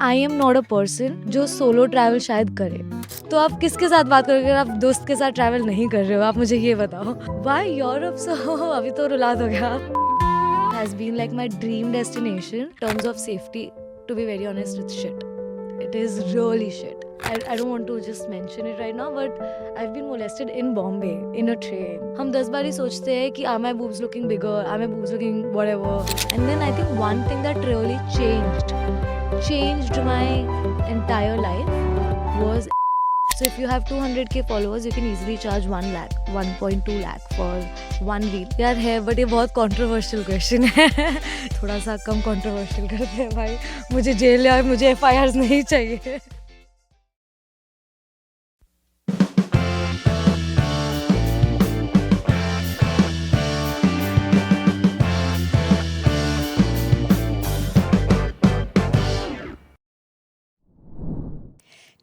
I am not a person जो solo travel शायद करे। तो आप किसके साथ बात करोगे अगर आप दोस्त के साथ ट्रैवल नहीं कर रहे हो? आप मुझे ये बताओ। Y Europe? सो अभी तो रुलाद हो गया। Has been like my dream destination terms of safety. To be very honest, it's shit. It is really shit. I don't want to just mention it right now, but I've been molested in Bombay in a train. हम 10 बार ही सोचते हैं कि are my boobs looking bigger, are my boobs looking whatever, and then I think one thing that really changed my entire life was. So if you have 200k followers, you can easily charge 1 lakh, 1.2 lakh for one reel. यार है, but ये बहुत controversial question है. थोड़ा सा कम controversial करते हैं भाई. मुझे जेल या मुझे FIRs नहीं चाहिए.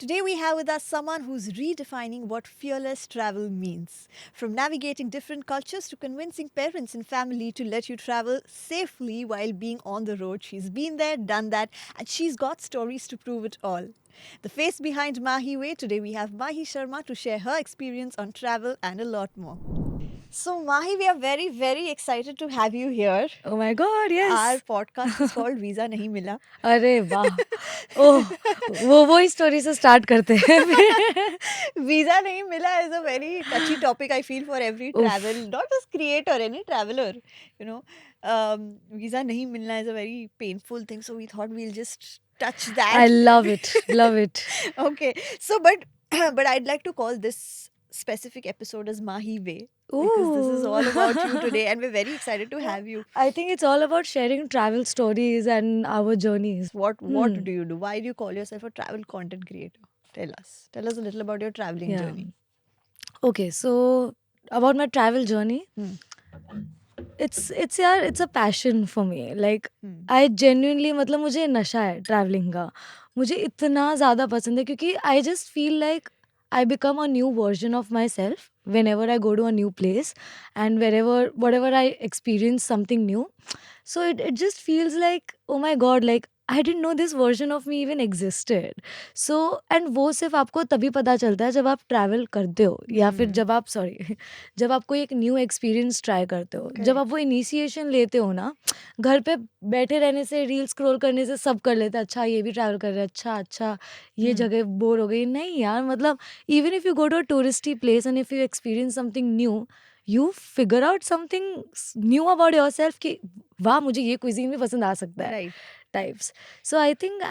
Today we have with us someone who's redefining what fearless travel means. From navigating different cultures to convincing parents and family to let you travel safely while being on the road. She's been there, done that, and she's got stories to prove it all. The face behind Mahi Way. Today we have Mahi Sharma to share her experience on travel and a lot more. So Mahi, we are very, very excited to have you here. Oh my God, yes. Our podcast is called Visa Nahi Mila. अरे वाह. ओह, वो ही story से start करते हैं. Visa nahi mila is a very touchy topic, I feel, for every Oof. travel, not just creator, any traveler. You know, visa nahi milna is a very painful thing. So we thought we'll just touch that. I love it. Love it. Okay, so but I'd like to call this specific episode as Mahi Way because this is all about you today, and we're very excited to have you. I think it's all about sharing travel stories and our journeys. What do you do? Why do you call yourself a travel content creator? Tell us a little about your traveling Yeah. journey. Okay, so about my travel journey, it's a passion for me. Like I genuinely, मतलब मुझे नशा है traveling का. मुझे इतना ज़्यादा पसंद है क्योंकि I just feel like I become a new version of myself whenever I go to a new place and whatever I experience something new. So it just feels like, oh my God, like I didn't know this version of me even existed. So and वो सिर्फ आपको तभी पता चलता है जब आप travel करते हो या फिर जब आप जब आप कोई एक न्यू एक्सपीरियंस ट्राई करते हो. जब आप वो इनिशिएशन लेते हो ना, घर पे बैठे रहने से, रील स्क्रॉल करने से सब कर लेते हैं. अच्छा ये भी ट्रैवल कर रहे हैं, अच्छा ये जगह बोर हो गई. नहीं यार, मतलब even if you go to a touristy place and if you experience something new, you figure out something new about yourself कि वाह मुझे ये cuisine भी पसंद आ सकता है. Right. Types. So I think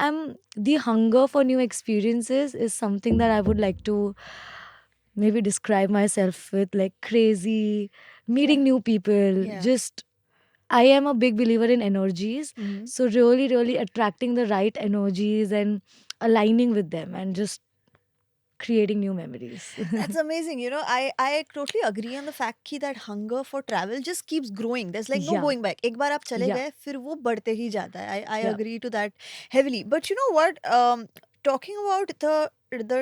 the hunger for new experiences is something that I would like to maybe describe myself with, like crazy, meeting new people. Yeah. Just I am a big believer in energies. So really attracting the right energies and aligning with them and just creating new memories. That's amazing. You know, I totally agree on the fact कि that hunger for travel just keeps growing. There's like no Yeah. going back. एक बार आप चले Yeah. गए फिर वो बढ़ते ही जाता है. I Yeah. agree to that heavily. But you know what? Talking about the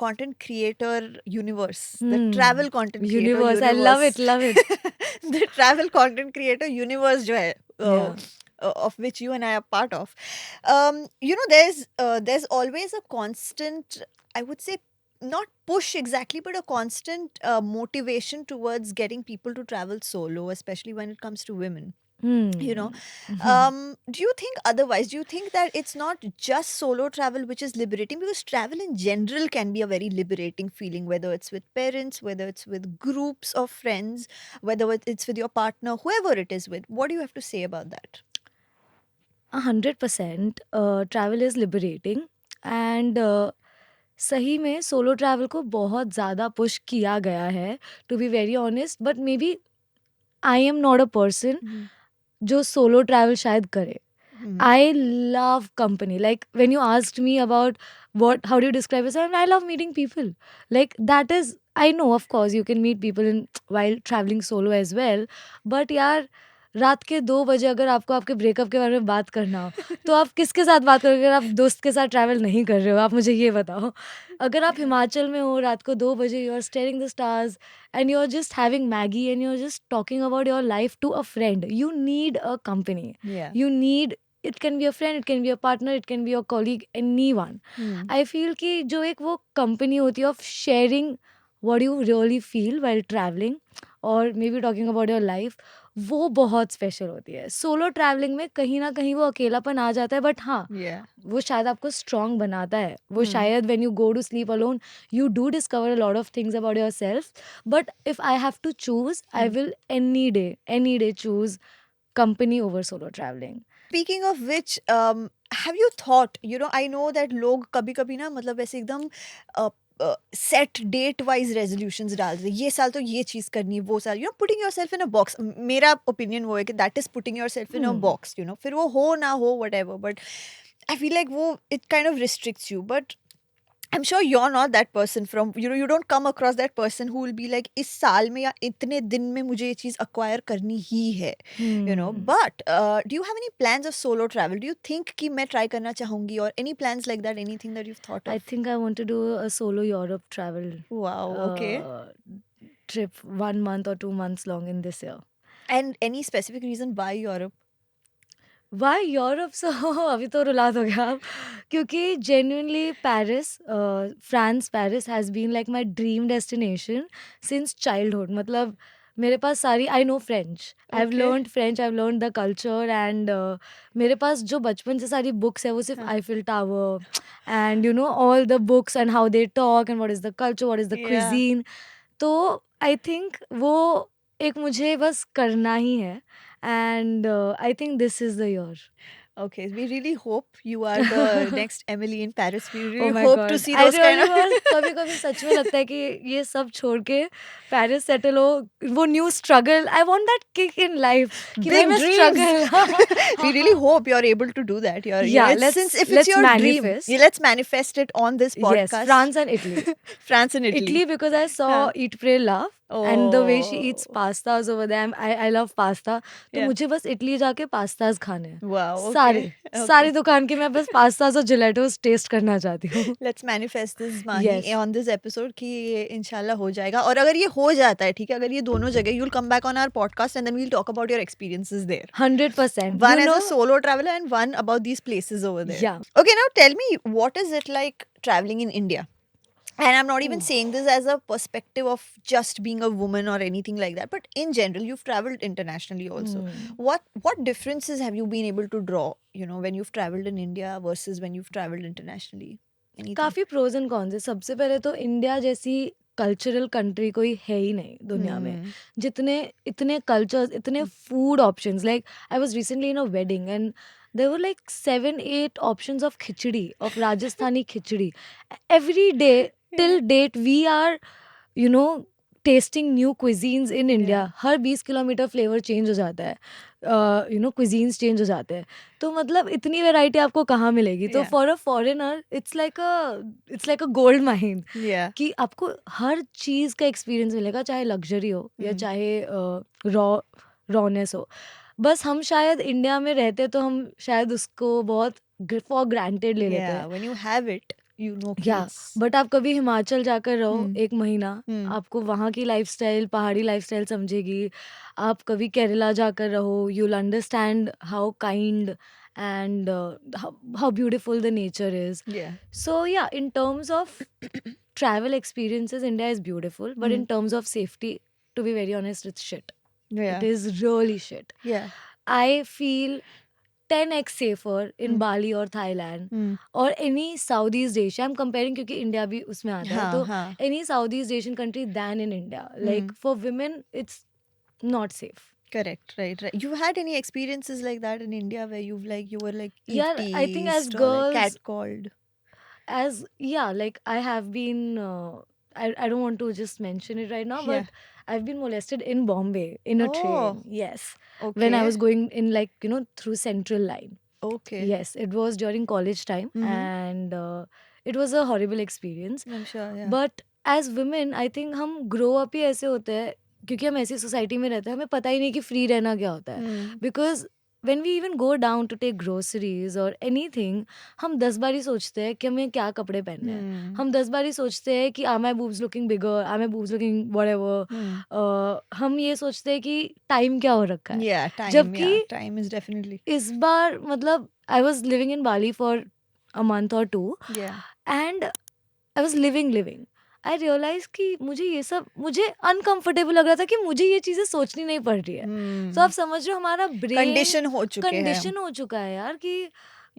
content creator universe, the travel content creator Universe. I love it. the travel content creator universe जो है, Yeah. of which you and I are part of. You know, there's always a constant, I would say, not push exactly, but a constant motivation towards getting people to travel solo, especially when it comes to women. You know, do you think otherwise? Do you think that it's not just solo travel which is liberating? Because travel in general can be a very liberating feeling, whether it's with parents, whether it's with groups of friends, whether it's with your partner, whoever it is with. What do you have to say about that? 100% travel is liberating and सही में solo travel को बहुत ज़्यादा push किया गया है, to be very honest. But may be I am not a person जो solo travel शायद करे. I love company. Like when you asked me about how do you describe yourself, I love meeting people. Like that is, I know of course you can meet people while traveling solo as well. But यार रात के 2 बजे अगर आपको आपके breakup के बारे में बात करना हो, तो आप किसके साथ बात करोगे अगर आप दोस्त के साथ ट्रैवल नहीं कर रहे हो? आप मुझे ये बताओ. अगर आप हिमाचल में हो रात को 2 बजे, you are staring the stars and you're just having Maggie and you're just talking about your life to a friend, you need a company. Yeah. You need it can be a friend, it can be a partner, it can be a colleague, anyone. I feel कि जो एक वो company होती है of sharing what you really feel while travelling और may be talking about your life, वो बहुत special होती है. सोलो ट्रैवलिंग में कहीं ना कहीं वो अकेलापन आ जाता है, बट हाँ, Yeah. वो शायद आपको स्ट्रांग बनाता है. वो Hmm. शायद when you go to sleep alone you do discover a lot of things about yourself. But if I have to choose, I will any day choose company over solo traveling. Speaking of which, have you thought, I know that लोग कभी कभी ना मतलब ऐसे एकदम set date wise resolutions डालते हैं, ये साल तो ये चीज करनी है, वो साल putting yourself in a box. मेरा ओपिनियन वो है कि that is putting yourself in a box. फिर वो हो ना हो whatever, but I feel like वो it kind of restricts you. But I'm sure you're not that person. From you don't come across that person who will be like इस साल में या इतने दिन में मुझे ये चीज acquire करनी ही है. But do you have any plans of solo travel? Do you think कि मैं try करना चाहूंगी, or any plans like that, anything that you've thought I of? think I want to do a solo Europe travel Wow, okay. Trip 1 month or 2 months long in this year. And any specific reason why Europe? Why Europe so अभी तो रुला दो गया आप, क्योंकि genuinely Paris, France Paris has been like my dream destination since childhood. मतलब मेरे पास सारी, I know French, I have Okay. Learn French, I have learn the culture, and मेरे पास जो बचपन से सारी बुक्स है वो सिर्फ हाँ. Eiffel tower and all the books and how they talk and what is the culture, what is the Yeah. Cuisine. तो आई थिंक वो एक मुझे बस करना ही है. And I think this is the year. Okay, we really hope you are the next Emily in Paris. We Oh really my hope to God. see I those kind really of. was कभी कभी सच में लगता है कि ये सब छोड़ के पेरिस सेटल हो, वो new struggle. I want that kick in life कि भाई Big मैं dreams. Struggle. We really hope you're able to do that. Yeah, Since if it's let's your dream, manifest. yeah, let's manifest it on this Yes, podcast. France and Italy. France and Italy. Italy because I saw हाँ. Eat Pray Love and the way she eats Oh, pastas over there. I love pasta. तो yeah. मुझे बस Italy जाके pastas खाने हैं. Wow. Okay. सारे Okay. सारी दुकान के मैं बस पास्ताज और जिलेटोस टेस्ट करना चाहती हूँ. Let's manifest this, Mahi, Yes. on this episode कि ये इंशाल्लाह हो जाएगा. और अगर ये हो जाता है, ठीक है, अगर ये दोनों जगह, you'll come back on our podcast and then we'll talk about your experiences there. 100%. One as a solo traveler and one about these places over there. Yeah. Okay, now tell me, what is it like traveling in India? And I'm not even saying this as a perspective of just being a woman or anything like that, but in general, you've traveled internationally also. What differences have you been able to draw, when you've traveled in India versus when you've traveled internationally? Anything? काफी pros and cons है. सबसे पहले तो India जैसी cultural country कोई है ही नहीं दुनिया में. जितने इतने कल्चर्स, इतने food options. Like I was recently in a wedding and there were like 7-8 options of khichdi, of Rajasthani khichdi. Every day till date we are tasting new cuisines in India. Her 20 kilometre flavour change हो जाता है, cuisines change हो जाते हैं. तो मतलब इतनी variety आपको कहाँ मिलेगी. तो for a foreigner it's like a gold mine Yeah. कि आपको हर चीज़ का एक्सपीरियंस मिलेगा, चाहे लग्जरी हो या चाहे रॉनेस हो. बस हम शायद इंडिया में रहते तो हम शायद उसको बहुत फॉर ग्रांटेड ले लेते Yeah, हैं. when you have it, या peace. बट आप कभी हिमाचल जाकर रहो 1 महीना, आपको आपको वहाँ की लाइफस्टाइल, पहाड़ी लाइफस्टाइल समझेगी. आप कभी केरला जाकर रहो, you will understand how kind and how beautiful the nature is. Yeah. So yeah, in terms of travel experiences, India is beautiful, but in terms of safety, to be very honest, it's shit. Yeah. It is really shit. Yeah. I feel 10x safer in Bali or Thailand or any Southeast Asia. I'm comparing क्योंकि India भी उसमें आता है. तो हाँ. any Southeast Asian country than in India. Like for women, it's not safe. Correct. Right. You had any experiences like that in India where you were like Yeah, I think as teased or like girls, catcalled? like I have been, I don't want to just mention it right now, Yeah. but I've been molested in Bombay in a Oh. train. Yes. Okay. When I was going in like, through Central Line. Okay. Yes, it was during college time and it was a horrible experience. I'm sure. Yeah. But as women, I think हम grow up ही ऐसे होते हैं क्योंकि हम ऐसी society में रहते हैं, हमें पता ही नहीं कि फ्री रहना क्या होता है. Because when we even go down to take groceries or anything, हम 10 बार ही सोचते हैं कि हमें क्या कपड़े पहनने हैं। Hmm. हम 10 बार ही सोचते हैं कि are my boobs looking bigger, are my boobs looking whatever. हम ये सोचते हैं कि टाइम क्या हो रखा है। Yeah, time. जबकि Yeah, time is definitely. इस बार मतलब I was living in Bali for a month or two Yeah. and I was living. I realized कि मुझे अनकंफर्टेबल लग रहा था कि मुझे ये चीजें सोचनी नहीं पड़ रही है। तो आप समझ रहे हो हमारा ब्रेन कंडीशन हो चुके हैं. कंडीशन हो चुका है यार कि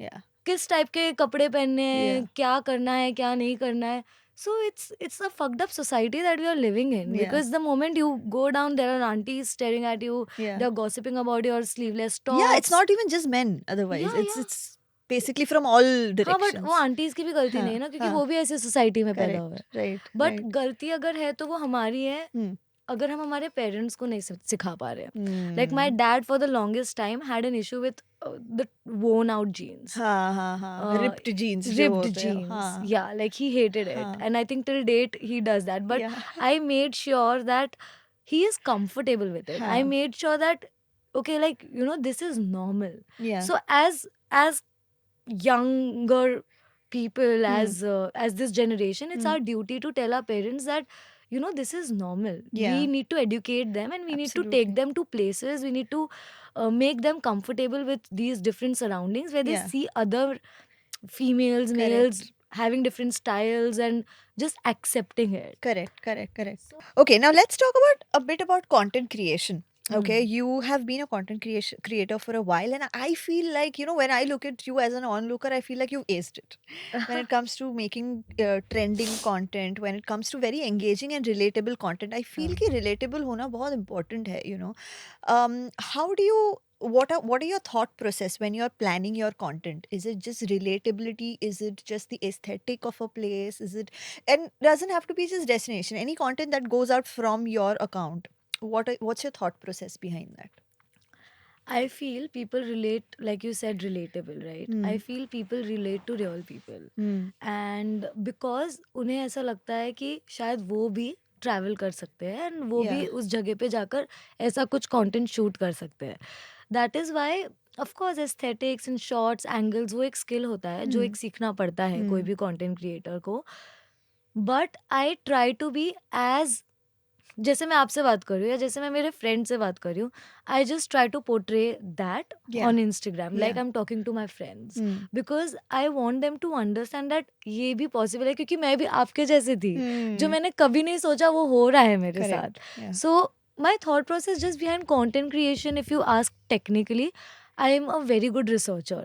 Yeah. किस टाइप के कपड़े पहनने हैं, Yeah. क्या करना है, क्या नहीं करना है. So it's a fucked up society that we are living in, Yeah. because the moment you go down, there are aunties staring at you. Yeah. They're gossiping about your sleeveless tops. Yeah, it's not even just men otherwise. Yeah, It's basically from all हाँ, directions. But वो aunties की भी गलती हाँ, नहीं है ना, क्योंकि हाँ. वो भी ऐसी सोसाइटी में पैदा हुए Correct. हैं. Right. But Right. गलती अगर है तो वो हमारी है, Hmm. अगर हम हमारे पेरेंट्स को नहीं सिखा पा रहे हैं. Hmm. Like my dad for the longest time had an issue with the worn out jeans. हाँ. Ripped jeans जो Ripped होते हैं. jeans. हाँ. Yeah, like he hated it. हाँ. And I think till date he does that. But Yeah. I made sure that he is comfortable with it. I हाँ. made sure that, okay, like, this is normal. Yeah. So as younger people, as this generation, it's our duty to tell our parents that this is normal. Yeah. We need to educate them, and we need to Absolutely. take them to places. We need to make them comfortable with these different surroundings where they Yeah. see other females, Correct. males having different styles and just accepting it. Correct. Okay, now let's talk about a bit about content creation. Okay, you have been a content creator for a while, and I feel like, when I look at you as an onlooker, I feel like you've aced it when it comes to making trending content, when it comes to very engaging and relatable content. I feel कि relatable होना बहुत important है, how do you, what are your thought process when you're planning your content? Is it just relatability? Is it just the aesthetic of a place? And doesn't have to be just destination, any content that goes out from your account? What's your thought process behind that? I feel people relate, like you said, relatable, right? I feel people relate to real people. And because उन्हें ऐसा लगता है कि शायद वो भी travel कर सकते हैं एंड वो भी Yeah. उस जगह पे जाकर ऐसा कुछ कंटेंट शूट कर सकते हैं. That is why of course aesthetics and shots angles वो एक स्किल होता है जो एक सीखना पड़ता है कोई भी कंटेंट क्रिएटर को. But I try to be as, जैसे मैं आपसे बात कर रही हूँ या जैसे मैं मेरे फ्रेंड से बात कर रही हूँ, I just try to portray that Yeah. On Instagram, like Yeah. I am talking to my friends, because I want them to understand that ये भी पॉसिबल है, क्योंकि मैं भी आपके जैसे थी, जो मैंने कभी नहीं सोचा वो हो रहा है मेरे Correct. साथ. Yeah. So my thought process just behind content creation, if you ask technically, I am a very good researcher.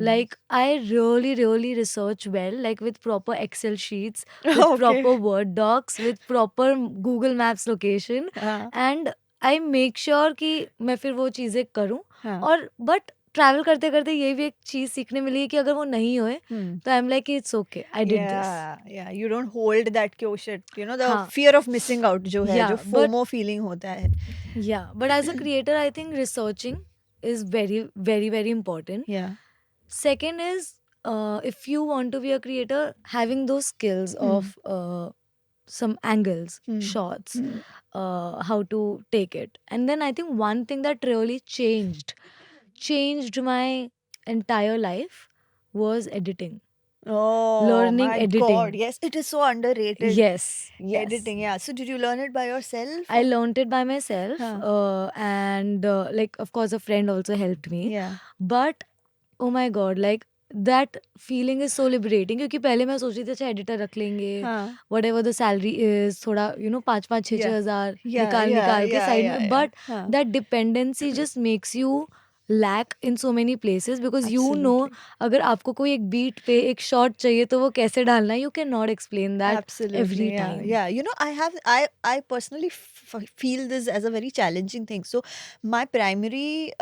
Like I really research well, like with proper Excel sheets, with Okay. proper Word docs, with proper Google Maps location, हाँ. and I make sure कि मैं फिर वो चीज़ें करूँ. हाँ. और but travel करते करते ये भी एक चीज़ सीखने मिली है कि अगर वो नहीं होए तो I am like it's okay, I did this. Yeah, you don't hold that कि oh shit, the हाँ. fear of missing out जो है, Yeah, जो but- FOMO feeling होता है. Yeah, but as a creator, I think researching is very important. Yeah. Second is, if you want to be a creator, having those skills of some angles, shots, how to take it. And then I think one thing that really changed my entire life was editing. Oh, Learning my editing. God. Yes, it is so underrated. Yes. Editing, yeah. So did you learn it by yourself? I learned it by myself, and like of course a friend also helped me. Yeah. But oh my god, like that feeling is so liberating, क्योंकि पहले मैं सोच रही थी अच्छा editor रख लेंगे, हाँ. whatever the salary is, थोड़ा 5-5 6-6 Yeah. हज़ार Yeah, निकाल के साइड में, but हाँ. that dependency just makes you lack in so many places, because you know Absolutely. अगर आपको कोई एक बीट पे एक शॉट चाहिए तो वो कैसे डालना है, you cannot explain that Absolutely, every yeah. time. Yeah, I personally feel this as a very challenging thing. So my primary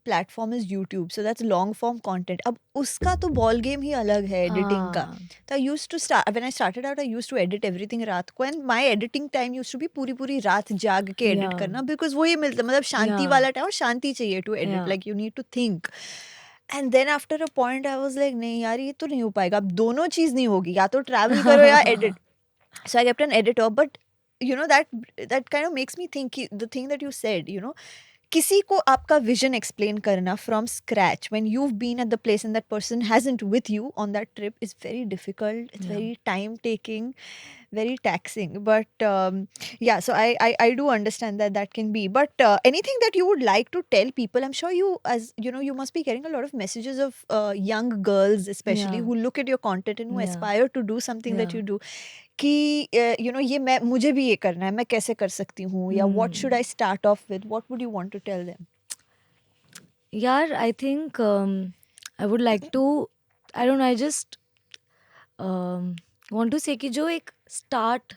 platform is YouTube. So that's long form content. अब उसका तो ball game ही अलग है editing का. हाँ. So I used to start, when I started out, I used to edit everything रात को, and my editing time used to be पूरी रात जाग के edit Yeah. करना, because वही मिलता, मतलब शांति Yeah. वाला टाइम, और शांति चाहिए to edit. Yeah. Like you need to think. And then after a point I was like, नहीं यार ये तो नहीं हो पाएगा, अब दोनों चीज नहीं होगी, या तो travel करो या edit. So I kept an editor, but that kind of makes me think the thing that you said, किसी को आपका विजन एक्सप्लेन करना from scratch when you've been at the place and that person hasn't with you on that trip is very difficult. It's Yeah. very time taking, very taxing. But yeah, so I do understand that that can be. But anything that you would like to tell people? I'm sure you, as you know, you must be getting a lot of messages of young girls especially Yeah. who look at your content and who Yeah. aspire to do something that Yeah. you do कि you know ये मैं मुझे भी ये करना है, मैं कैसे कर सकती हूँ, या what should I start off with? What would you want to tell them? Yeah, I think I would like to, I don't know, I just want to say कि जो एक start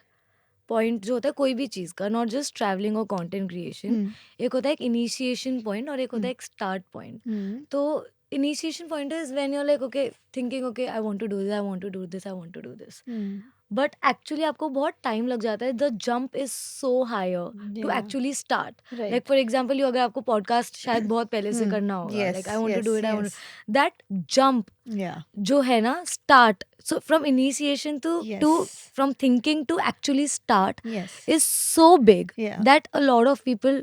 point जो होता है कोई भी चीज़ का, not just traveling or content creation, एक होता है एक initiation point और एक होता है एक start point. तो initiation point is when you're like, okay, thinking, okay, I want to do this, I want to do this, I want to do this. But actually आपको बहुत time लग जाता है. The jump is so higher to Yeah. actually start. Right. Like for example, you अगर आपको podcast शायद बहुत पहले से करना होगा. Yes, Like I want to do yes, it, I want yes. that jump Yeah. जो है ना start. So from initiation to Yes. from thinking to actually start Yes. is so big Yeah. that a lot of people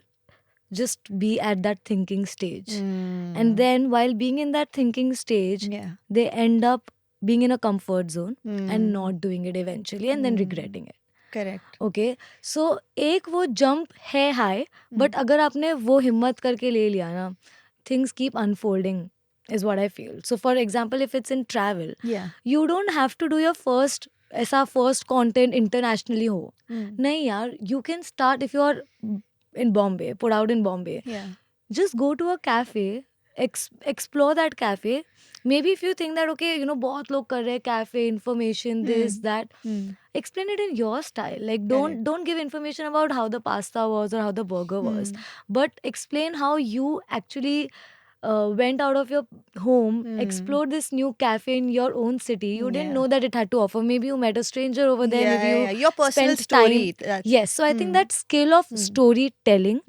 just be at that thinking stage. And then while being in that thinking stage, Yeah. they end up being in a comfort zone and not doing it eventually and then regretting it. Correct. Okay so एक वो jump है high but अगर आपने वो हिम्मत करके ले लिया ना things keep unfolding is what I feel so for example if it's in travel Yeah. You don't have to do your first ऐसा फर्स्ट कंटेंट इंटरनेशनली हो नहीं यार you can start if you are in Bombay put out in Bombay Yeah. just go to a cafe explore that cafe maybe if you think that okay you know बहुत लोग कर रहे हैं cafe information this that explain it in your style like don't give information about how the pasta was or how the burger was but explain how you actually went out of your home explored this new cafe in your own city you didn't Yeah. know that it had to offer maybe you met a stranger over there Yeah, maybe you yeah, your personal spent story. time That's, yes so I think that skill of storytelling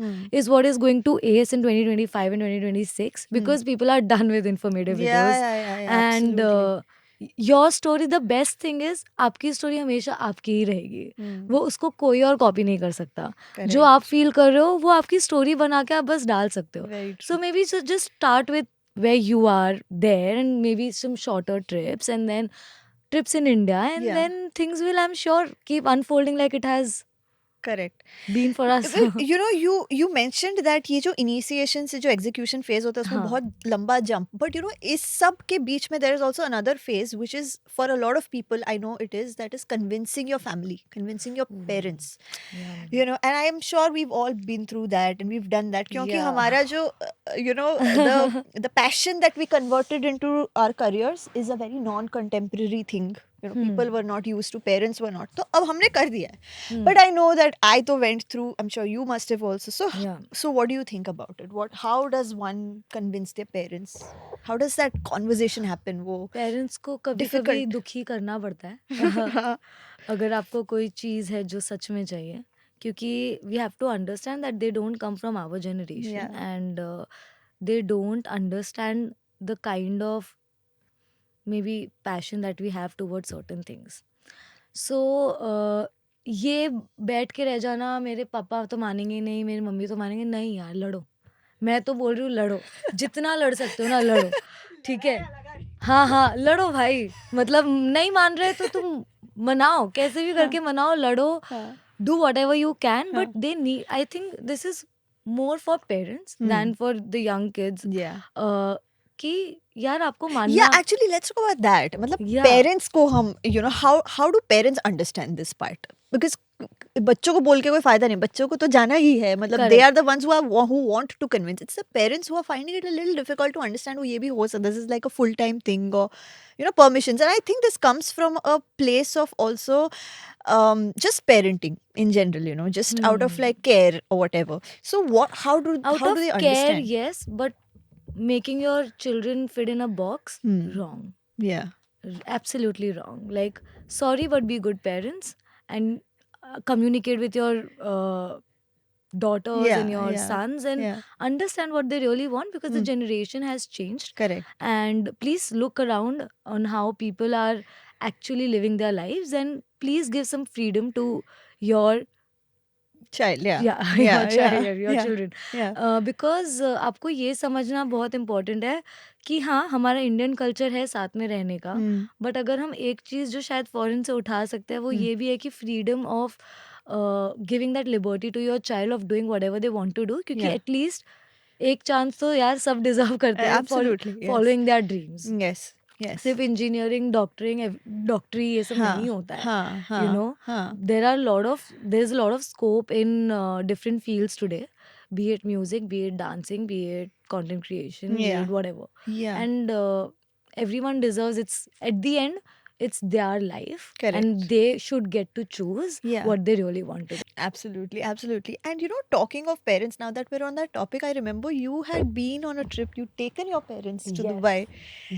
is what is going to ace in 2025 and 2026 because people are done with informative yeah, videos yeah, yeah, yeah, and absolutely. Your story the best thing is आपकी story हमेशा आपकी ही रहेगी वो उसको कोई और copy नहीं कर सकता जो Correct. आप फील कर रहे हो वो आपकी स्टोरी बना के आप बस डाल सकते हो Very true. so maybe so just start with where you are there and maybe some shorter trips and then trips in India and Yeah. then things will I'm sure keep unfolding like it has Correct. been for us Well, you know, you mentioned that ये जो initiation से जो execution phase होता है उसमें हाँ. बहुत लंबा jump, but you know इस सब के बीच में there is also another phase which is for a lot of people I know it is that is convincing your family, convincing your parents, Yeah. you know, and I am sure we've all been through that and we've done that क्योंकि Yeah. हमारा जो you know the passion that we converted into our careers is a very non-contemporary thing. You know, people were not used to, parents were not. तो अब हमने कर दिया है. But I know that I तो went through. I'm sure you must have also. So, Yeah. so what do you think about it? How does one convince their parents? How does that conversation happen? वो parents को कभी कभी difficult. दुखी करना पड़ता है अगर आपको कोई चीज़ है जो सच में चाहिए क्योंकि we have to understand that they don't come from our generation Yeah. And they don't understand the kind of maybe passion that we have towards certain things so ये बैठ के रह जाना मेरे पापा तो मानेंगे नहीं मेरी मम्मी तो मानेंगे नहीं यार लड़ो मैं तो बोल रही हूँ लड़ो जितना लड़ सकते हो ना लड़ो ठीक है हाँ हाँ लड़ो भाई मतलब नहीं मान रहे तो तुम मनाओ कैसे भी करके मनाओ लड़ो do whatever you can but they need I think this is more for parents than for the young kids Yeah. कि यार आपको मानना Yeah, actually, let's talk about that. मतलब Yeah. parents को हम, you know, how do parents understand this part? Because बच्चों को बोल के कोई फायदा नहीं, बच्चों को तो जाना ही है, मतलब they Correct. are the ones who want to convince. It's the parents who are finding it a little difficult to understand. वो ये भी हो सकता है, this is like a full time thing or you know permissions, and I think this comes from a place of also just parenting in general, you know, just out of like care or whatever. So how do out how of do they care understand? yes but making your children fit in a box wrong Yeah. absolutely wrong like sorry but be good parents and communicate with your daughters and your sons and Yeah. understand what they really want because the generation has changed Correct. and please look around on how people are actually living their lives and please give some freedom to your child, yeah. या Yeah, yeah, your yeah, children, yeah. Because आपको ये समझना बहुत important है कि हाँ, हमारा Indian culture है साथ में रहने का, Hmm. बट अगर हम एक चीज़ जो शायद फॉरेन से उठा सकते हैं वो ये भी है कि freedom of giving that liberty to your child of doing whatever they want to do, क्योंकि Yeah, एटलीस्ट एक चांस तो यार सब डिजर्व करते हैं absolutely, yes. Following their dreams. Yes, yes. सिर्फ इंजीनियरिंग डॉक्टरी ये सब हाँ, नहीं होता है, हाँ, you हाँ, know. हाँ. There's a lot of scope in different fields today, be it music, be it dancing, be it content creation, be Yeah, it whatever. yeah, And everyone deserves, at the end it's their life and correct. they should get to choose Yeah. what they really want to do. Absolutely, absolutely. And talking of parents, now that we're on that topic, I remember you had been on a trip. You'd taken your parents to Yes. Dubai.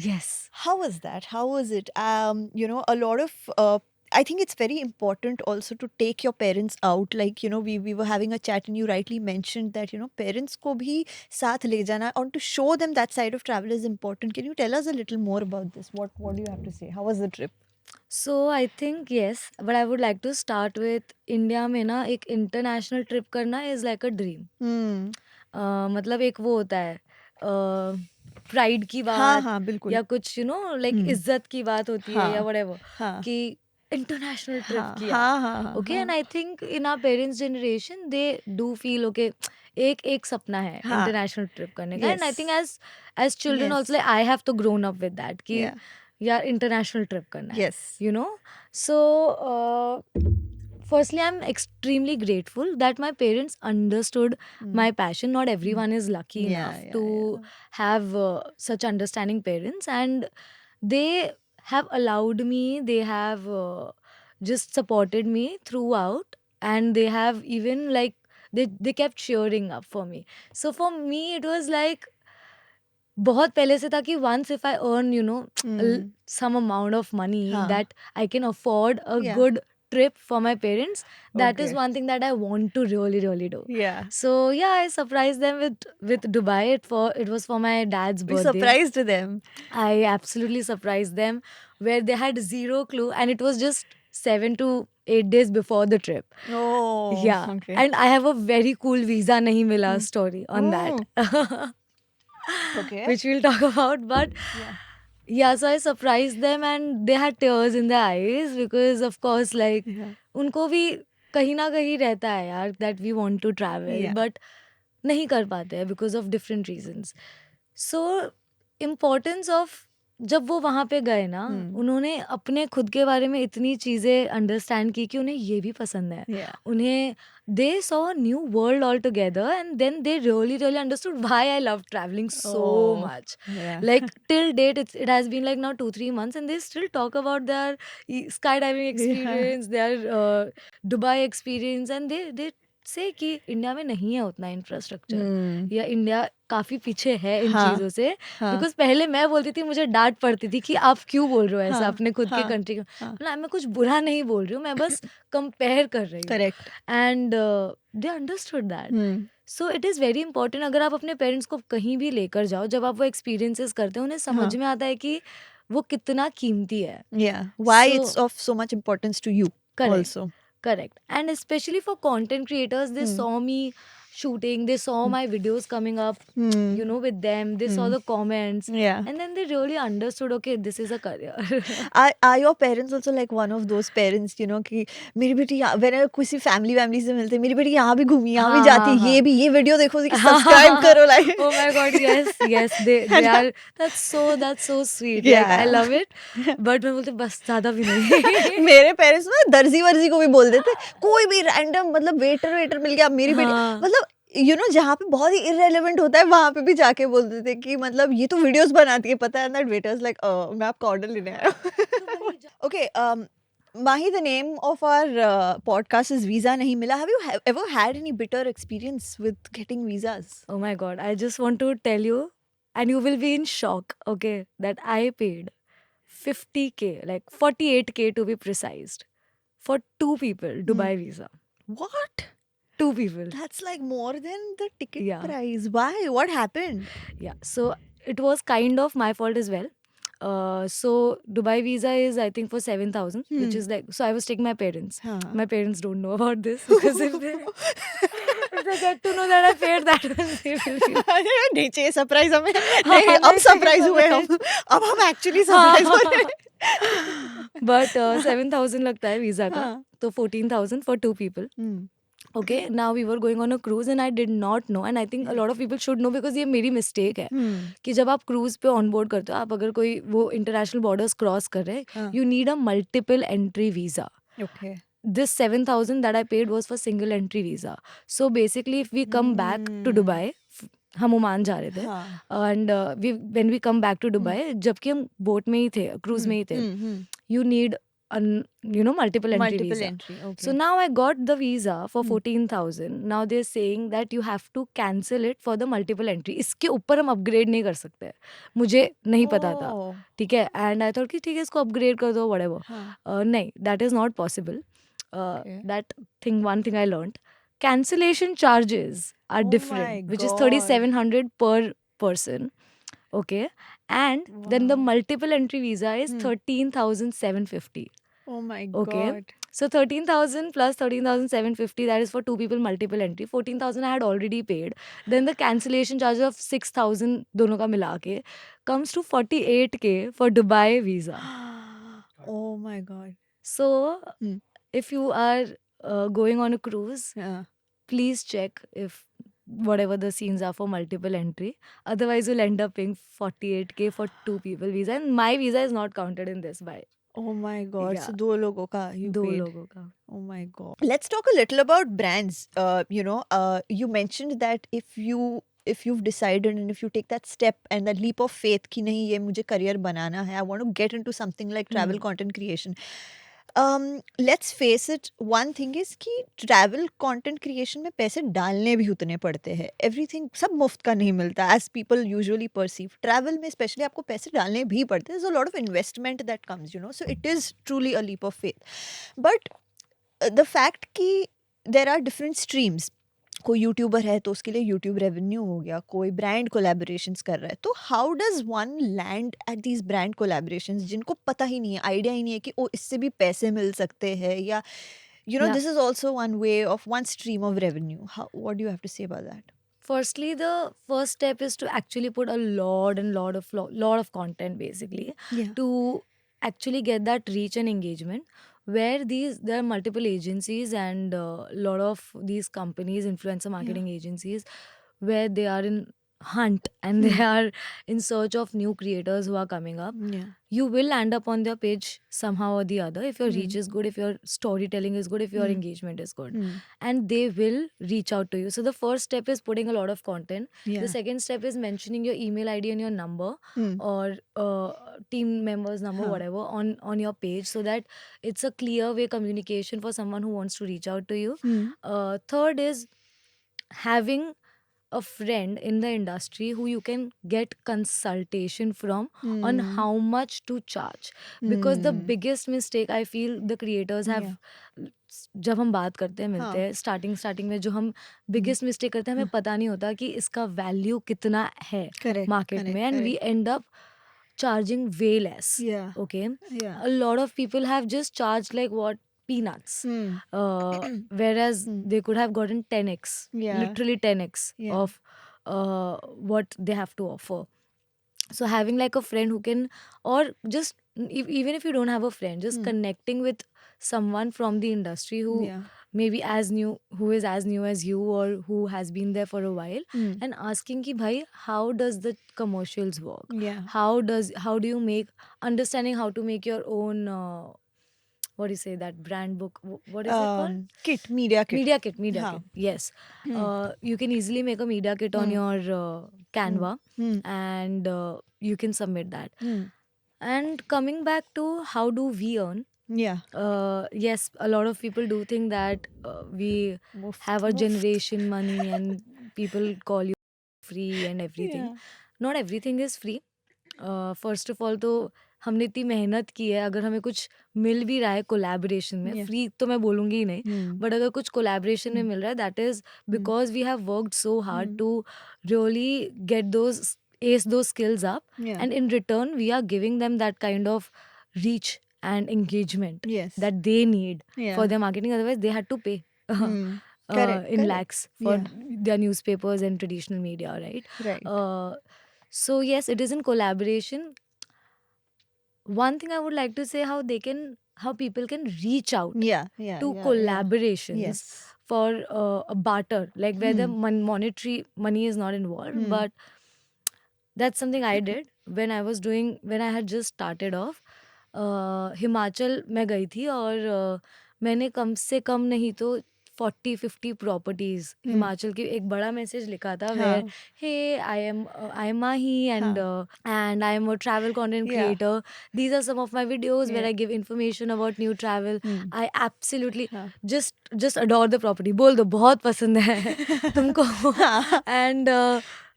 Yes. How was that? How was it? A lot of I think it's very important also to take your parents out. Like, we were having a chat and you rightly mentioned that, parents ko bhi saath le jana, and to show them that side of travel is important. Can you tell us a little more about this? What do you have to say? How was the trip? So I think yes, but I would like to start with India में ना एक international trip करना is like a dream. Hmm. मतलब एक वो होता है pride की हाँ, बात हाँ, बिल्कुल. या कुछ लाइक हम्म. इज्जत की बात होती है या हाँ, whatever हाँ, कि इंटरनेशनल ट्रिप हाँ, किया. हाँ, हाँ, हाँ, ओके, एंड हाँ. I think in our parents generation they do feel okay, एक एक सपना है हाँ. इंटरनेशनल ट्रिप करने का, and I think Yes. As children Yes. Also I have तो ग्रोन अप विद दैट कि Yeah. यार इंटरनेशनल ट्रिप करना है, Yes. you know. So firstly I'm extremely grateful that my parents understood my passion. Not everyone is lucky Yeah, enough yeah, to have such understanding parents, and they have allowed me, they have just supported me throughout, and they have even like they kept cheering up for me. So for me it was like बहुत पहले से था कि once if I earn Hmm. some amount of money हाँ. that I can afford a Yeah. good trip for my parents, that is Okay. one thing that I want to really really do. Yeah. So yeah, I surprised them with Dubai. It was for my dad's We birthday. surprised them. I absolutely surprised them, where they had zero clue, and it was just 7 to 8 days before the trip. Oh. Yeah. Okay. And I have a very cool visa nahi mila Hmm. story on that. Okay. Which we'll talk about. But yeah, so I surprised them and they had tears in their eyes because of course like Yeah. उनको भी कहीं ना कहीं रहता है यार that we want to travel, Yeah. but नहीं कर पाते हैं because of different reasons. So importance of जब वो वहाँ पे गए ना, उन्होंने अपने खुद के बारे में इतनी चीज़ें अंडरस्टैंड की कि उन्हें ये भी पसंद है. Yeah. उन्हें they saw a new world altogether, and then they really really understood why I love traveling so Oh. much. Yeah. Like till date it has been like now 2-3 months and they still talk about their skydiving experience, their Dubai experience, and they say कि India में नहीं है उतना infrastructure, Hmm. या India काफी पीछे है इन हाँ, चीजों से. हाँ. बिकॉज पहले मैं बोलती थी, मुझे डांट पड़ती थी कि आप क्यों बोल रहे हो ऐसा हाँ, अपने खुद के हाँ, कंट्री का. हाँ. मतलब मैं कुछ बुरा नहीं बोल रही हूँ, मैं बस कंपेयर कर रही हूँ. Correct. And they understood that. Hmm. So it is very important, अगर आप अपने पेरेंट्स को कहीं भी लेकर जाओ, जब आप वो एक्सपीरियंसेस करते हैं, उन्हें समझ हाँ. में आता है कि वो कितना कीमती है. Yeah. Why So- it's of so much importance to you Correct. also. Correct. And especially for content creators, they saw me shooting, they saw my videos coming up, Hmm. with them, they saw the comments, Yeah. and then they really understood, okay, this is a career. Are your parents also like one of those parents, कि मेरी बेटी whenever किसी family से मिलते, मेरी बेटी यहाँ भी घूमी, यहाँ भी हाँ, जाती, हाँ, ये भी, ये वीडियो देखो, सब्सक्राइब करो, like. Oh my god, yes, they are, that's so sweet. Yeah. Like, I love it. But मैं बोलती बस ज़्यादा भी नहीं. मेरे पेरेंट्स ना दर्जी वर्जी को भी बोल देते, कोई भी रैंडम मतलब वेटर मिल गया, मेरी बेटी हाँ. मतलब जहाँ पे बहुत ही इररेलेवेंट होता है वहां पे भी जाके बोल देते कि मतलब ये तो वीडियोस बनाती है, पता है दैट वेटर्स लाइक मैं आपका ऑर्डर लेने आया हूँ. Okay, Mahi, the name of our podcast is Visa Nahi Mila. Have you ever had any bitter experience with getting visas? Oh my god, I just want to tell you, and you will be in shock, okay, that I paid 50k, like 48k to be precise, for 2 people Dubai visa. What? 2 people. That's like more than the ticket Yeah. price. Why? What happened? Yeah, so it was kind of my fault as well. So Dubai visa is I think for 7,000, which Hmm. is like, so I was taking my parents. Huh. My parents don't know about this because if they get to know that I paid that one, they will be like, नहीं चाहिए surprise हमें, हाँ नहीं अब नहीं चाहिए surprise हुए हम, surprise. अब हम एक्चुअली सरप्राइज हो रहे हाँ बट 7,000 लगता है वीजा का, हाँ. तो 14,000 for 2 people. Hmm. Okay, now we were going on a cruise and I did not know, and I think a lot of people should know because ये मेरी mistake है Hmm. कि जब आप क्रूज पे ऑन बोर्ड करते हो, आप अगर कोई वो इंटरनेशनल बॉर्डर्स क्रॉस कर रहे हैं, हाँ. You need a multiple entry visa. Okay. This 7,000 that I paid was for single entry visa. So basically, if we come back to Hmm. Dubai, हम ओमान जा रहे थे, हाँ. and when we come back to Dubai, जबकि हम boat में ही थे, cruise में ही थे, you need multiple entry Multiple visa. entry. Okay. So now I got the visa for Hmm. 14,000. Now they're saying that you have to cancel it for the multiple entry. इसके ऊपर हम upgrade नहीं कर सकते. मुझे नहीं पता था, Oh. ठीक है, एंड आई थॉट कि ठीक है इसको अपग्रेड कर दो whatever. हाँ. नहीं, that is not possible. Okay. That thing, one thing I learned, cancellation charges are Oh different, my which is God. 3,700 per person. Okay, and then the Wow. multiple entry visa is Hmm. 13,750. Oh my Okay. God. So 13,000 plus 13,750, that is for 2 people multiple entry. 14,000 I had already paid. Then the cancellation charge of 6,000 दोनों का मिला के comes to 48K for Dubai visa. Oh my God. So Hmm. if you are going on a cruise, Yeah. please check if whatever the scenes are for multiple entry. Otherwise, you'll end up paying 48K for 2 people visa. And my visa is not counted in this by Oh my God. Yeah. So दो लोगों का you 2 paid. लोगों का. Oh my God. Let's talk a little about brands. You mentioned that if you've decided and if you take that step and that leap of faith कि नहीं ये मुझे career बनाना है, I want to get into something like travel content creation. Let's face it, one thing is कि travel content creation में पैसे डालने भी उतने पड़ते हैं. Everything सब मुफ्त का नहीं मिलता as people usually perceive. Travel में especially आपको पैसे डालने भी पड़ते हैं. There's a lot of investment that comes, so it is truly a leap of faith. But the fact कि there are different streams, कोई यूट्यूबर है तो उसके लिए यूट्यूब रेवेन्यू हो गया, कोई ब्रांड कोलैबोरेशंस कर रहा है, तो how does one land at these brand collaborations जिनको पता ही नहीं है, आइडिया ही नहीं है कि ओ इससे भी पैसे मिल सकते हैं, या Yeah. This is also one way of one stream of revenue. What do you have to say about that? Firstly, the first step is to actually put a lot of content basically Yeah. to actually get that reach and engagement, where there are multiple agencies and a lot of these companies, influencer marketing agencies, where they are in hunt and they are in search of new creators who are coming up. Yeah. You will land up on their page somehow or the other if your reach Hmm. is good, if your storytelling is good, if your Hmm. engagement is good, Hmm. and they will reach out to you. So the first step is putting a lot of content. Yeah. The second step is mentioning your email ID and your number Hmm. or team members number, Huh. whatever, on your page, so that it's a clear way communication for someone who wants to reach out to you. Hmm. Third is having a friend in the industry who you can get consultation from on Hmm. how much to charge, because the Hmm. biggest mistake I feel the creators have, जब हम बात करते हैं मिलते हैं starting में, जो हम बिगेस्ट मिस्टेक करते हैं, हमें पता नहीं होता कि इसका वैल्यू कितना है Correct. मार्केट correct, में, and we correct. End up charging way less. Yeah. Okay, Yeah. a lot of people have just charged like what, peanuts, Hmm. whereas Hmm. they could have gotten 10x, Yeah. literally 10x Yeah. of what they have to offer. So having like a friend who can, or just even if you don't have a friend, just connecting with someone from the industry who Yeah. maybe who is as new as you, or who has been there for a while, Hmm. and asking ki bhai, how does the commercials work, Yeah. how do you make, understanding how to make your own what do you say, that brand book, what is it called, Kit, media kit. media kit. हाँ. Yes. Hmm. You can easily make a media kit on your Canva, Hmm. and you can submit that. Hmm. And coming back to how do we earn, Yeah. yes, a lot of people do think that we Muft. have a generation money and people call you free and everything. Yeah. Not everything is free. First of all तो हमने इतनी मेहनत की है, अगर हमें कुछ मिल भी रहा है कोलैबोरेशन में, Yeah. फ्री तो मैं बोलूँगी ही नहीं, Hmm. बट अगर कुछ कोलैबोरेशन में मिल रहा है, that is because we have worked so hard to really get those ace those skills up, Yeah. and in return we are giving them that kind of reach and engagement Yes. that they need for Yeah. their marketing. Otherwise they had to pay Hmm. Correct. in Correct. lakhs for Yeah. their newspapers and traditional media, right? Right. So yes, it is in collaboration. One thing I would like to say, how people can reach out Yeah. Yeah. to Yeah. Yeah. collaborations Yes. for a barter, like where the Hmm. monetary money is not involved. Hmm. But that's something I did when I had just started off. Himachal मैं गई थी और मैंने कम से कम नहीं तो 40-50 properties Hmm. Himachal की एक बड़ा मैसेज लिखा था, वेयर हाँ. hey, I am Mahi, and हाँ. and I am a travel content Yeah. creator. These are some of my videos where Yeah. I give information about new travel. Hmm. I absolutely हाँ. just adore the property. बोल दो बहुत पसंद है तुमको. हाँ. And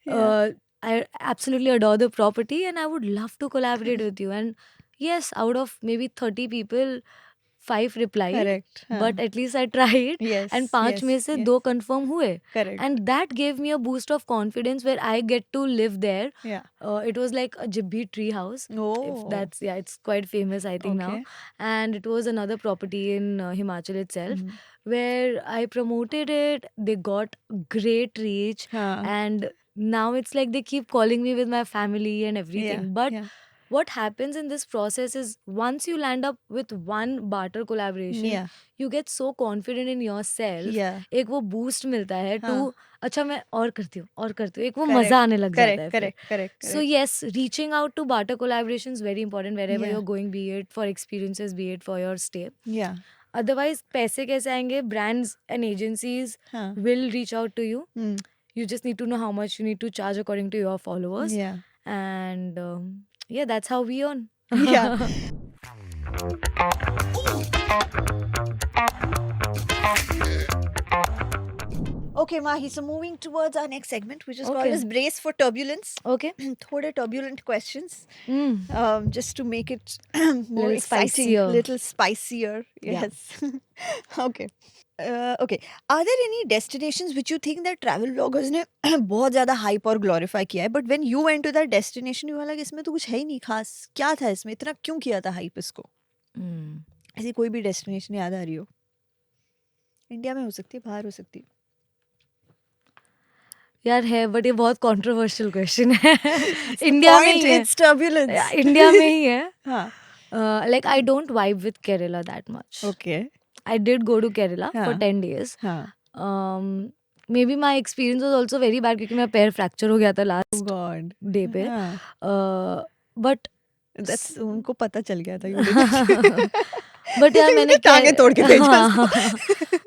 Yeah. I absolutely adore the property and I would love to collaborate with you. And yes, out of maybe 30 people, 5 replied, Correct. but हाँ. at least I tried. Yes. And 5 में Yes. से Yes. 2 confirm हुए. Correct. And that gave me a boost of confidence where I get to live there. Yeah. It was like a Jibbi tree house. If Oh. that's, yeah, it's quite famous, I think, now. Okay. And it was another property in Himachal itself, Hmm. where I promoted it. They got great reach, हाँ. and now it's like they keep calling me with my family and everything. Yeah. But Yeah. what happens in this process is once you land up with one barter collaboration, Yeah. you get so confident in yourself. Yeah. एक वो boost मिलता है to हाँ. अच्छा मैं और करती हूँ एक वो Correct. मजा आने लग जाता है Correct. फिर. Correct. Correct. So yes, reaching out to barter collaboration is very important wherever Yeah. you're going, be it for experiences, be it for your stay. Yeah. Otherwise पैसे कैसे आएंगे? Brands and agencies हाँ. will reach out to you. Hmm. You just need to know how much you need to charge according to your followers. Yeah. And yeah, that's how we earn. Yeah. Okay, Mahi. So moving towards our next segment, which is called Okay. as Brace for Turbulence. Okay. Thode turbulent questions, Mm. just to make it more Little exciting, spicier. little spicier. Yeah. Yes. Okay. Okay. Are there any destinations which you think that travel bloggers ने बहुत ज़्यादा hype और glorify किया है, but when you went to that destination, you were like इसमें तो कुछ है ही नहीं खास, क्या था इसमें, इतना क्यों किया था hype इसको? Mm. ऐसी कोई भी destination याद आ रही हो? इंडिया में हो सकती है, बाहर हो सकती है. यार है, बट ये बहुत कंट्रोवर्शियल क्वेश्चन है. इंडिया में Point, ही है. it's turbulence. इंडिया में ही है. हाँ. Like I don't vibe with Kerala that much. Okay. I did go to Kerala for हाँ. 10 days. हाँ. Maybe my experience was also very bad क्योंकि मेरा पैर फ्रैक्चर हो गया था Oh लास्ट God. डे पे. हाँ. बट That's उनको पता चल गया था. You didn't. बट यार मैंने टांगे तोड़ के भेजा हाँ,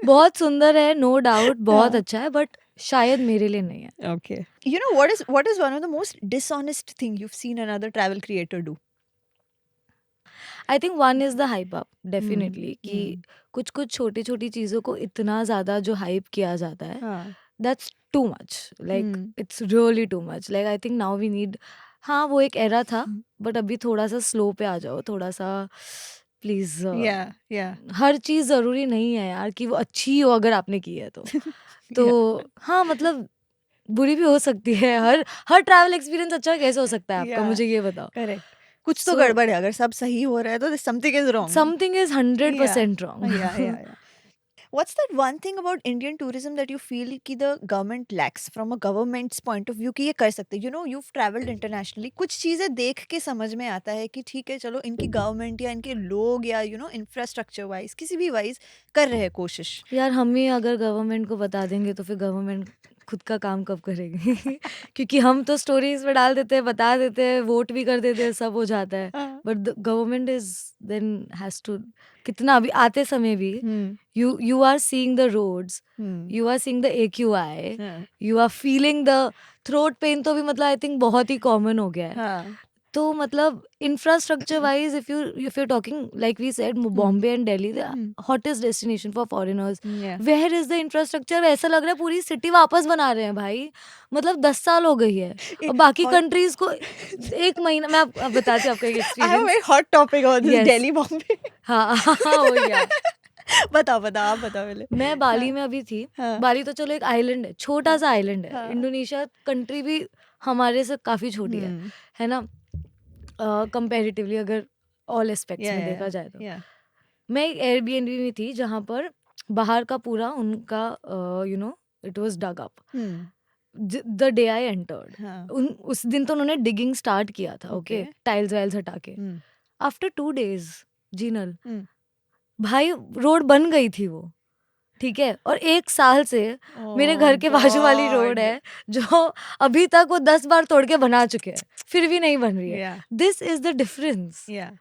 बहुत सुंदर है, नो डाउट, बहुत हाँ. अच्छा है, बट शायद मेरे लिए नहीं है. Okay. You know what is one of the most dishonest thing you've seen another travel creator do? I think one is the hype up, definitely, कि कुछ कुछ छोटी छोटी चीज़ों को इतना ज़्यादा जो हाइप किया जाता है, हाँ. That's too much. Like it's really too much. Like I think now we need, हाँ वो एक एरा था, बट अभी थोड़ा सा स्लो पे आ जाओ, थोड़ा सा प्लीज. Yeah. Yeah. हर चीज़ ज़रूरी नहीं है यार कि वो अच्छी हो अगर आपने की है तो हाँ, मतलब बुरी भी हो सकती है. हर ट्रैवल एक्सपीरियंस अच्छा कैसे हो सकता है आपका, Yeah. मुझे ये बताओ. Correct. कुछ तो So- गड़बड़ है. अगर सब सही हो रहा है तो something is wrong. Something is 100% wrong. Yeah. What's that one thing about Indian tourism that you feel कि the government lacks from a government's point of view कि ये कर सकते? You know, you've traveled internationally. कुछ चीज़ें देख के समझ में आता है कि ठीक है, चलो इनकी गवर्नमेंट या इनके लोग या इंफ्रास्ट्रक्चर वाइज किसी भी वाइज कर रहे हैं कोशिश. यार हम ही अगर गवर्नमेंट को बता देंगे तो फिर गवर्नमेंट खुद का काम कब करेगी? क्योंकि हम तो स्टोरीज में डाल देते हैं, बता देते हैं, वोट भी कर देते हैं, सब हो जाता है. हाँ. But the government is then has to, कितना अभी आते समय भी you are seeing the roads, you are seeing the AQI, हाँ. you are feeling the throat pain, तो भी मतलब आई थिंक बहुत ही कॉमन हो गया है. हाँ. तो मतलब infrastructure wise if you're talking, like we said, Bombay and Delhi, the hottest destination for foreigners. Yeah. Where is the infrastructure? ऐसा लग रहा है पूरी सिटी वापस बना रहे हैं भाई. मतलब 10 साल हो गई है और बाकी कंट्रीज को 1 महीना. मैं अब बताती हूँ आपका एक I have a experience. very hot topic on this. Yes. Delhi, Bombay. हाँ हो गया. बताओ आप बताओ पहले. मैं बाली में अभी थी. हाँ. बाली तो चलो एक आइलैंड है, छोटा सा आइलैंड है. हाँ. इंडोनेशिया कंट्री भी हमारे से काफ़ी छोटी Hmm. है ना? कंपैरेटिवली अगर ऑल एस्पेक्ट्स Yeah, में yeah, देखा जाए तो। yeah. मैं एक एयरबीएनबी में थी जहाँ पर बाहर का पूरा उनका it was dug up. Hmm. The day I entered, हाँ. उस दिन तो उन्होंने डिगिंग स्टार्ट किया था, ओके, Okay. टाइल्स वाइल्स हटा के। Hmm. After 2 days Jinal, Hmm. भाई रोड बन गई थी वो, ठीक है? और 1 साल से मेरे Oh घर के बाजू वाली रोड God. है जो अभी तक वो 10 बार तोड़ के बना चुके हैं, फिर भी नहीं बन रही है। Yeah, this is the difference. yeah.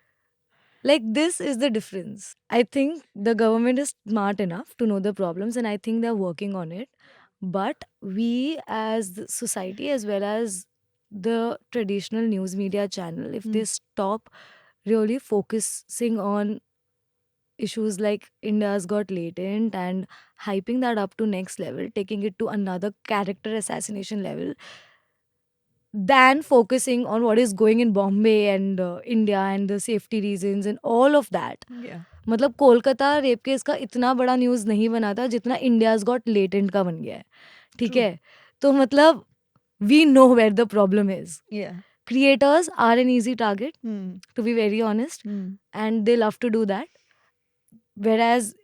Like, this is the difference. I think the government is smart enough to know the problems, and I think they're working on it. But we, as the society, as well as the traditional news media channel, if they stop really focusing on issues like India's Got Latent and hyping that up to next level, taking it to another character assassination level, than focusing on what is going in Bombay and India and the safety reasons and all of that. Yeah. मतलब Kolkata rape case का इतना बड़ा news नहीं बना था जितना India's got latent का बन गया है, ठीक True. है? तो मतलब we know where the problem is. Yeah. Creators are an easy target, Hmm. to be very honest, Hmm. and they love to do that. Whereas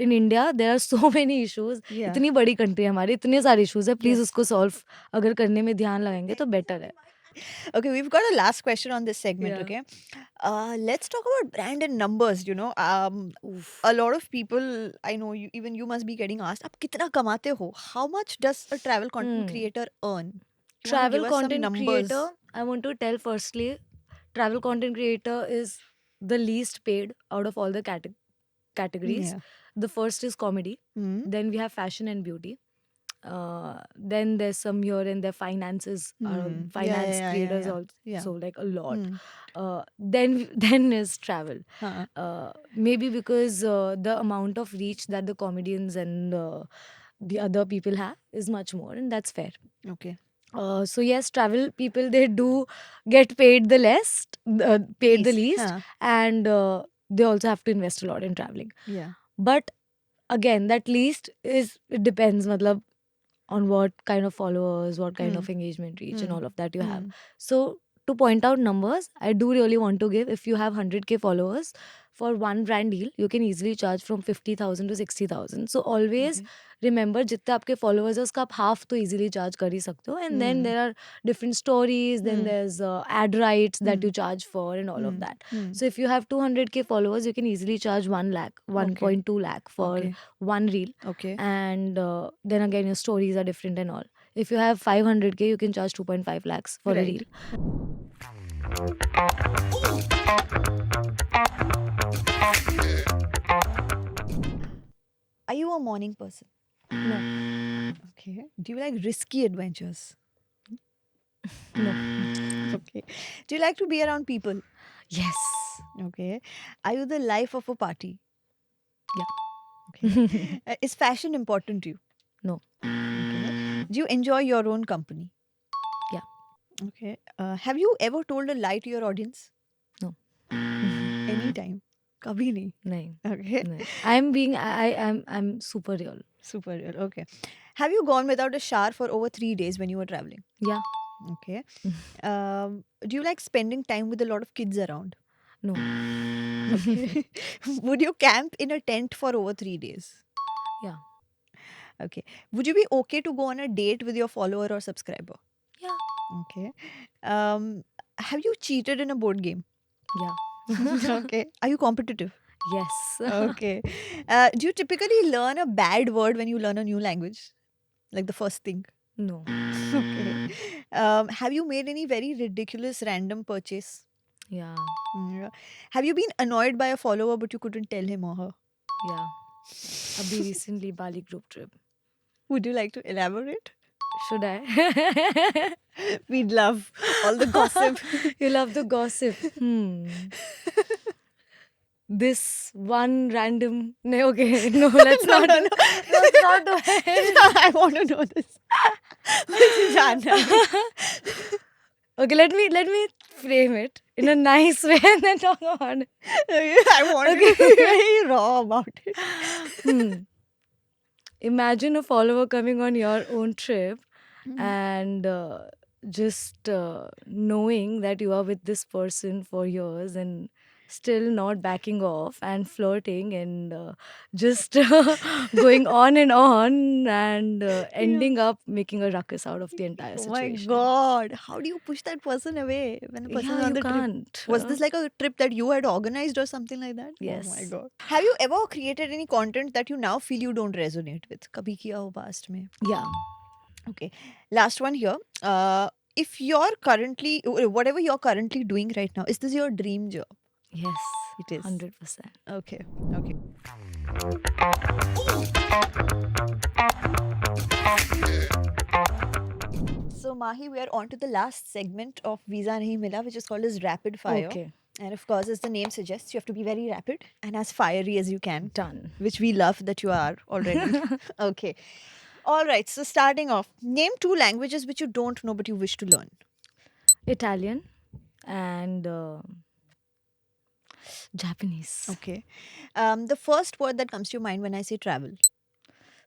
in India there are so many issues. Yeah. इतनी बड़ी country है हमारी, इतने सारे issues है, please Yes. उसको solve अगर करने में ध्यान लगाएंगे तो बेटर है. Okay, we've got a last question on this segment. Yeah. Okay, let's talk about brand and numbers. Oof. A lot of people I know, even you must be getting asked, "आप कितना कमाते हो?" How much does a travel content creator earn? You wanna Travel give us some content numbers? creator, I want to tell firstly, travel content creator is the least paid out of all the categories. Yeah. The first is comedy, Hmm. then we have fashion and beauty, then there's some here and there finances, finance traders Yeah. also, like a lot. Hmm. Then is travel. Huh. Maybe because the amount of reach that the comedians and the other people have is much more, and that's fair. Okay. So yes, travel people, they do get paid the paid the least, Huh. and they also have to invest a lot in traveling. Yeah. But again, that least it depends, matlab, on what kind of followers, what kind of engagement reach, and all of that you have. So to point out numbers, I do really want to give, if you have 100K followers, for one brand deal, you can easily charge from 50,000 to 60,000. So always remember, जितने आपके followers है उसका आप half तो easily charge कर ही सकते हो. And then there are different stories, then there's ad rights that you charge for and all of that. So if you have 200K followers, you can easily charge 1 lakh, 1.2 lakh for one reel. Okay. And then again, your stories are different and all. If you have 500K, you can charge 2.5 lakhs for a Right. reel. Are you a morning person? No. Okay. Do you like risky adventures? No. Okay. Do you like to be around people? Yes. Okay. Are you the life of a party? Yeah. Okay. Is fashion important to you? No. Okay. Do you enjoy your own company? Yeah. Okay. Have you ever told a lie to your audience? No. Anytime? Kabhi nahi. नहीं. Okay. नहीं. I'm super real. Super real. Okay. Have you gone without a shower for over 3 days when you were traveling? Yeah. Okay. Do you like spending time with a lot of kids around? No. Okay. Would you camp in a tent for over 3 days? Yeah. Okay. Would you be okay to go on a date with your follower or subscriber? Yeah. Okay. Have you cheated in a board game? Yeah. Okay. Are you competitive? Yes. Okay. Do you typically learn a bad word when you learn a new language? Like the first thing? No. Okay. Have you made any very ridiculous random purchase? Yeah. Yeah. Have you been annoyed by a follower but you couldn't tell him or her? Yeah. Abhi recently Bali group trip. Would you like to elaborate? Should I? We'd love all the gossip. You love the gossip. This one random. No, okay. No, let's No, not. no, no. Let's not do it. I want to know this. Okay, let me frame it in a nice way and then talk about it. I want to be very raw about it. Imagine a follower coming on your own trip Mhm. and just knowing that you are with this person for years and still not backing off and flirting and just going on and Yeah. ending up making a ruckus out of the entire Oh my situation. God. How do you push that person away when the person Yeah, is on you the trip? can't. Was this like a trip that you had organized or something like that? Oh my Yes. God. Have you ever created any content that you now feel you don't resonate with? Kabhi kiya ho past mein? Yeah. Okay. Last one here. If you're currently, whatever you're currently doing right now, is this your dream job? Yes. It is. 100%. Okay. Okay. So, Mahi, we are on to the last segment of Visa Nahi Mila, which is called as Rapid Fire. Okay. And of course, as the name suggests, you have to be very rapid and as fiery as you can, Done. which we love that you are already. Okay. All right. So, starting off, name 2 languages which you don't know but you wish to learn. Italian and Japanese. Okay. The first word that comes to your mind when I say travel.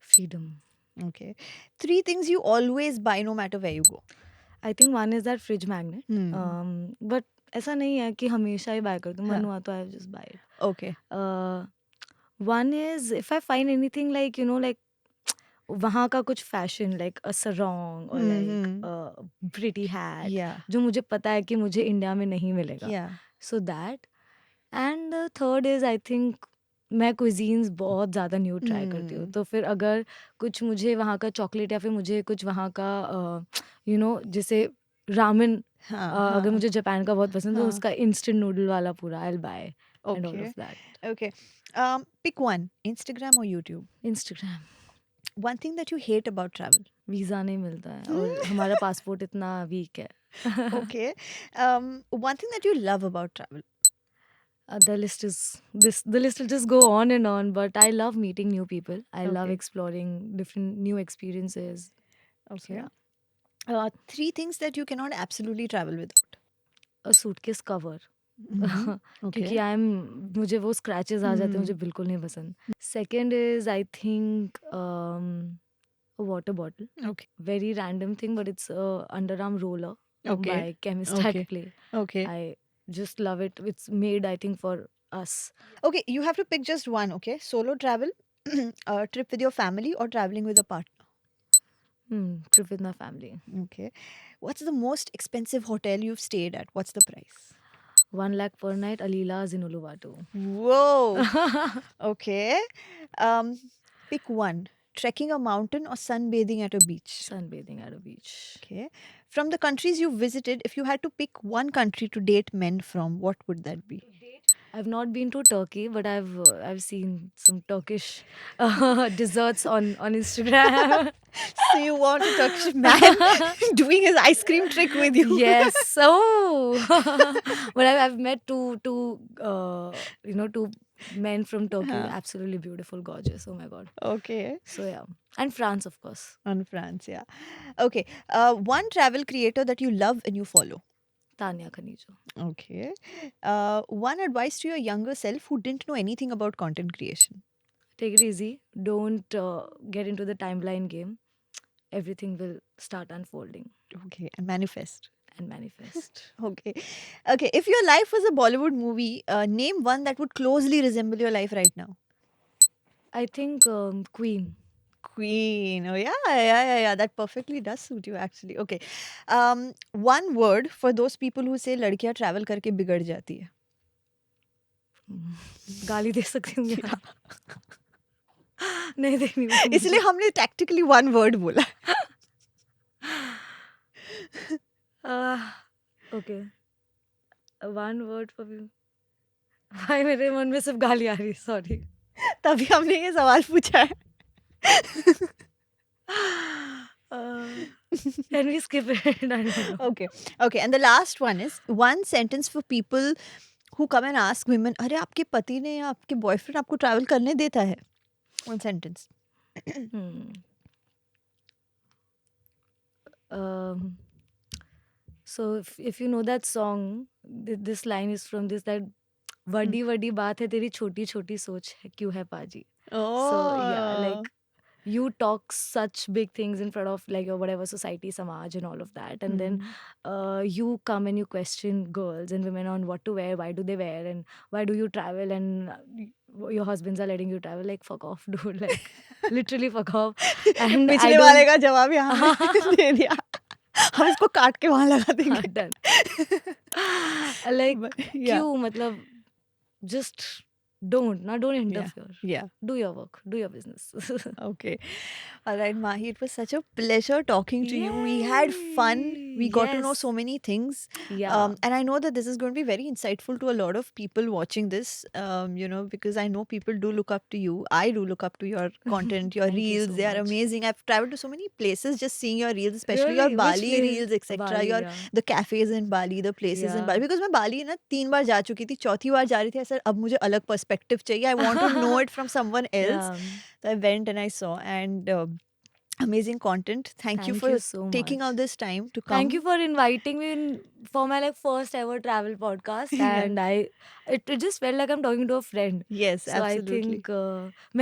Freedom. Okay. 3 things you always buy no matter where you go. I think one is that fridge magnet. But ऐसा नहीं है कि हमेशा ही buy करती हूँ. मन हाँ. हुआ तो I just buy it. Okay. One is if I find anything like like वहाँ का कुछ fashion like a sarong or like a pretty hat Yeah. जो मुझे पता है कि मुझे इंडिया में नहीं मिलेगा. Yeah. So that. And the third is I think मैं cuisines बहुत ज़्यादा न्यू ट्राई करती हूँ. तो फिर अगर कुछ मुझे वहाँ का चॉकलेट या फिर मुझे कुछ वहाँ का जैसे रामेन हाँ. अगर मुझे जापान का बहुत पसंद है तो हाँ. उसका इंस्टेंट नूडल वाला पूरा I'll buy and all Okay. of that. Okay. Pick one, Instagram or YouTube. Instagram. One thing that you hate about travel. Visa नहीं मिलता है और हमारा पासपोर्ट इतना वीक है. Okay. One thing that you love about travel. The list will just go on and on, but I love meeting new people. I love Okay. exploring different new experiences. So Okay. yeah, 3 things that you cannot absolutely travel without. a suitcase cover. Okay. क्योंकि मुझे वो scratches आ जाते हैं मुझे बिल्कुल नहीं पसंद. Second is I think a water bottle. Okay. Very random thing, but it's a underarm roller Okay. by Chemist Okay. at Play. Okay. I just love it. It's made I think for us. Okay, you have to pick just one, okay? Solo travel, a trip with your family or traveling with a partner. Trip with my family. Okay. What's the most expensive hotel you've stayed at? What's the price? 1 lakh per night, Alila's in Uluwatu. Whoa. Okay. Pick one. Trekking a mountain or sunbathing at a beach. Sunbathing at a beach. Okay. From the countries you've visited, if you had to pick one country to date men from, what would that be? I've not been to Turkey, but I've seen some Turkish desserts on Instagram. So you want a Turkish man doing his ice cream trick with you? Yes. But I've met two men from Turkey. Huh. Absolutely beautiful, gorgeous. Oh my God. Okay. So yeah, and France, of course. On France, yeah. Okay. One travel creator that you love and you follow. Tanya Khanijo. Okay. One advice to your younger self who didn't know anything about content creation. Take it easy. Don't get into the timeline game. Everything will start unfolding Okay. And manifest. and manifest. Okay. Okay. If your life was a Bollywood movie, name one that would closely resemble your life right now. I think Queen. Queen. Oh, yeah. That perfectly does suit you, actually. Okay. One word for those people who say लड़कियां travel करके बिगड़ जाती है. गाली दे सकती हूँ क्या? नहीं देनी. इसलिए हमने tactically one word बोला. Okay. One word for you. भाई मेरे मन में सिर्फ गाली आ रही है. Sorry. तभी हमने ये सवाल पूछा है. Can we skip it? I don't know. Okay. And the last one is one sentence for people who come and ask women, अरे आपके पति ने या आपके बॉयफ्रेंड आपको ट्रैवल करने देता है? One sentence. So if you know that song, this line is from this that वड्डी वड्डी बात है तेरी छोटी छोटी सोच है क्यों है पाजी. So yeah, like you talk such big things in front of like your whatever society, samaj, and all of that, and then you come and you question girls and women on what to wear, why do they wear, and why do you travel, and your husbands are letting you travel. Like fuck off, dude. Like literally fuck off. And I पिछले वाले don't. का जवाब यहाँ पे दे दिया. हम इसको काट के वहां लगा देंगे. Done. Like Yeah. क्यों मतलब just don't Yeah. interfere. Yeah. Do your work, do your business. Okay. All right, Mahi, it was such a pleasure talking to you. We had fun. We got to know Yes. so many things. Yeah. And I know that this is going to be very insightful to a lot of people watching this, because I know people do look up to you. I do look up to your content, your Thank you reels. so They are much. amazing. I've traveled to so many places just seeing your reels, especially your Really? Which Bali place? reels, etc. Bali, Your yeah. the cafes in Bali, the places in Yeah. Bali. Because मैं बाली ना 3 बार जा चुकी थी, चौथी बार जा रही थी. ऐसा अब मुझे अलग पर्सपेक्टिव चाहिए. I want to know it from someone else. Yeah. So I went and I saw, and amazing content. Thank you Thank for you so taking much. out this time to come. Thank you for inviting me for my like first ever travel podcast, Yeah. and it just felt like I'm talking to a friend. Yes, So I absolutely. think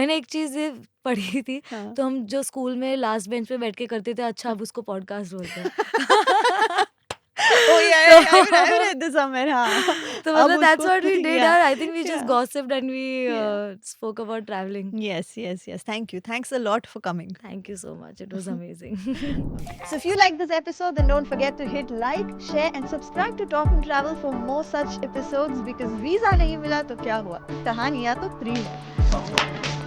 मैंने एक चीज ये पढ़ी थी, हाँ. तो हम जो स्कूल में लास्ट बेंच पे बैठ के करते थे, अच्छा अब उसको पॉडकास्ट बोलते हैं. Oh yeah, I've read this somewhere. हाँ. तो अब मतलब that's उसको what we did. yeah. I think we just Yeah. gossiped and we Yeah. spoke about traveling. Yes. Thank you. Thanks a lot for coming. Thank you so much. It was amazing. So if you like this episode, then don't forget to hit like, share, and subscribe to Talk and Travel for more such episodes. Because visa नहीं मिला तो क्या हुआ? कहानियाँ तो free है.